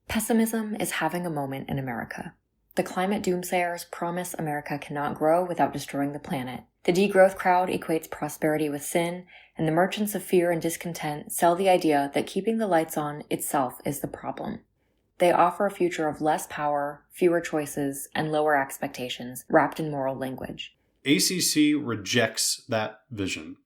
Pessimism is having a moment in America. The climate doomsayers promise America cannot grow without destroying the planet. The degrowth crowd equates prosperity with sin, and the merchants of fear and discontent sell the idea that keeping the lights on itself is the problem. They offer a future of less power, fewer choices, and lower expectations wrapped in moral language. ACC rejects that vision.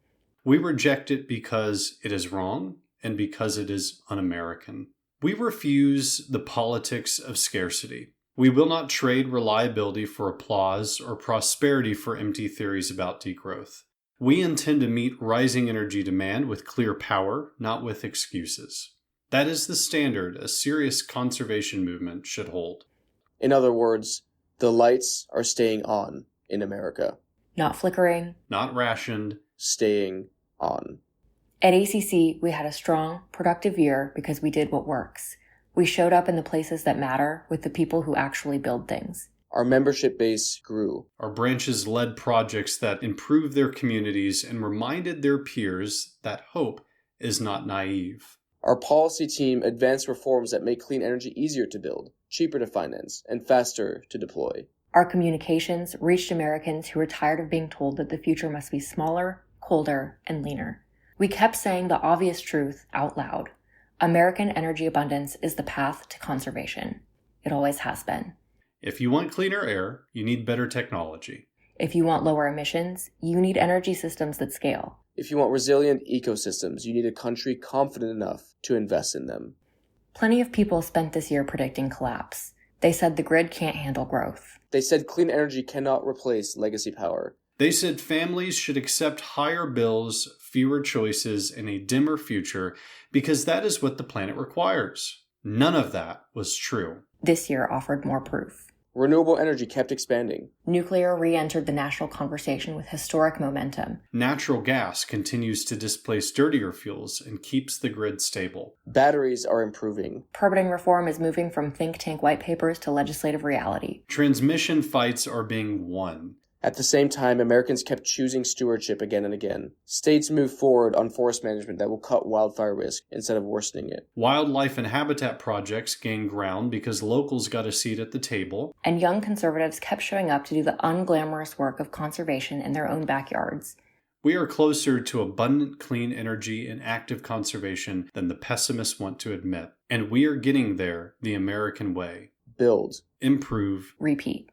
We reject it because it is wrong and because it is un-American. We refuse the politics of scarcity. We will not trade reliability for applause or prosperity for empty theories about degrowth. We intend to meet rising energy demand with clear power, not with excuses. That is the standard a serious conservation movement should hold. In other words, the lights are staying on in America. Not flickering. Not rationed. Staying on. At ACC, we had a strong, productive year because we did what works. We showed up in the places that matter with the people who actually build things. Our membership base grew. Our branches led projects that improved their communities and reminded their peers that hope is not naive. Our policy team advanced reforms that make clean energy easier to build, cheaper to finance, and faster to deploy. Our communications reached Americans who were tired of being told that the future must be smaller, colder, and leaner. We kept saying the obvious truth out loud. American energy abundance is the path to conservation. It always has been. If you want cleaner air, you need better technology. If you want lower emissions, you need energy systems that scale. If you want resilient ecosystems, you need a country confident enough to invest in them. Plenty of people spent this year predicting collapse. They said the grid can't handle growth. They said clean energy cannot replace legacy power. They said families should accept higher bills, fewer choices, and a dimmer future because that is what the planet requires. None of that was true. This year offered more proof. Renewable energy kept expanding. Nuclear re-entered the national conversation with historic momentum. Natural gas continues to displace dirtier fuels and keeps the grid stable. Batteries are improving. Permitting reform is moving from think tank white papers to legislative reality. Transmission fights are being won. At the same time, Americans kept choosing stewardship again and again. States moved forward on forest management that will cut wildfire risk instead of worsening it. Wildlife and habitat projects gained ground because locals got a seat at the table. And young conservatives kept showing up to do the unglamorous work of conservation in their own backyards. We are closer to abundant clean energy and active conservation than the pessimists want to admit. And we are getting there the American way. Build. Improve. Repeat.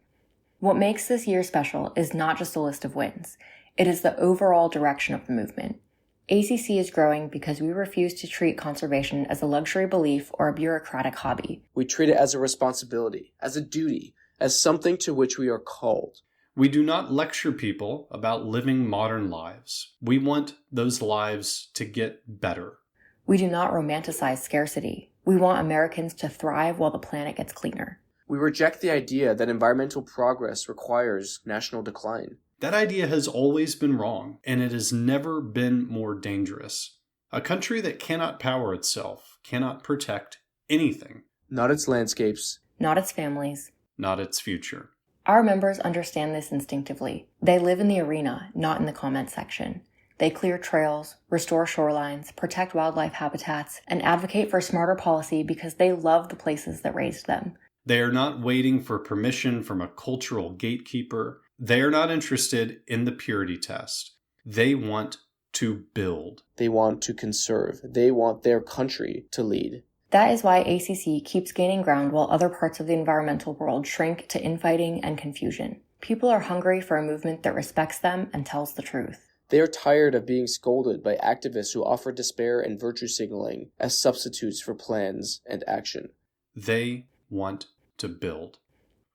What makes this year special is not just a list of wins. It is the overall direction of the movement. ACC is growing because we refuse to treat conservation as a luxury belief or a bureaucratic hobby. We treat it as a responsibility, as a duty, as something to which we are called. We do not lecture people about living modern lives. We want those lives to get better. We do not romanticize scarcity. We want Americans to thrive while the planet gets cleaner. We reject the idea that environmental progress requires national decline. That idea has always been wrong, and it has never been more dangerous. A country that cannot power itself cannot protect anything. Not its landscapes. Not its families. Not its future. Our members understand this instinctively. They live in the arena, not in the comment section. They clear trails, restore shorelines, protect wildlife habitats, and advocate for smarter policy because they love the places that raised them. They are not waiting for permission from a cultural gatekeeper. They are not interested in the purity test. They want to build. They want to conserve. They want their country to lead. That is why ACC keeps gaining ground while other parts of the environmental world shrink to infighting and confusion. People are hungry for a movement that respects them and tells the truth. They are tired of being scolded by activists who offer despair and virtue signaling as substitutes for plans and action. They want to build.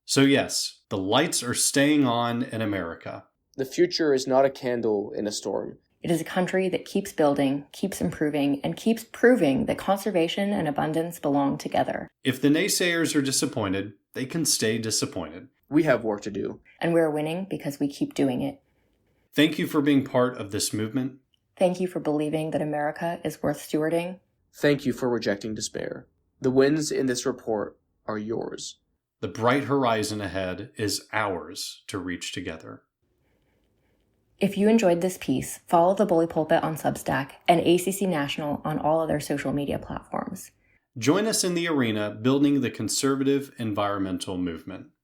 So yes, the lights are staying on in America. The future is not a candle in a storm. It is a country that keeps building, keeps improving, and keeps proving that conservation and abundance belong together. If the naysayers are disappointed, they can stay disappointed. We have work to do. And we're winning because we keep doing it. Thank you for being part of this movement. Thank you for believing that America is worth stewarding. Thank you for rejecting despair. The wins in this report are yours. The bright horizon ahead is ours to reach together. If you enjoyed this piece, follow the Bully Pulpit on Substack and ACC National on all other social media platforms. Join us in the arena building the conservative environmental movement.